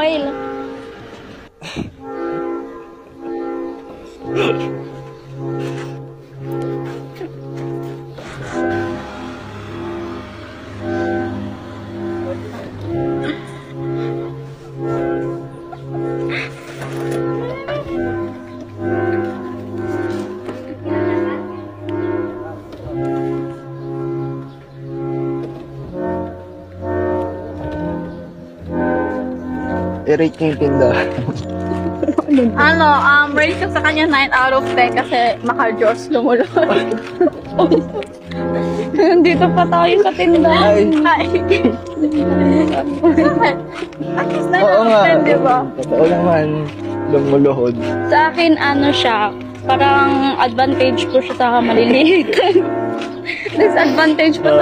oil. I-rate yung tinda. Rate ko sa kanya 9 out of 10 kasi maka-Diyos lumulod. Dito pa tayo sa tindahan. Ay. At least 9 out of 10, di ba? Totoo naman, lumuluhod. Sa akin, siya, parang advantage ko siya sa maliliit. Disadvantage ko sa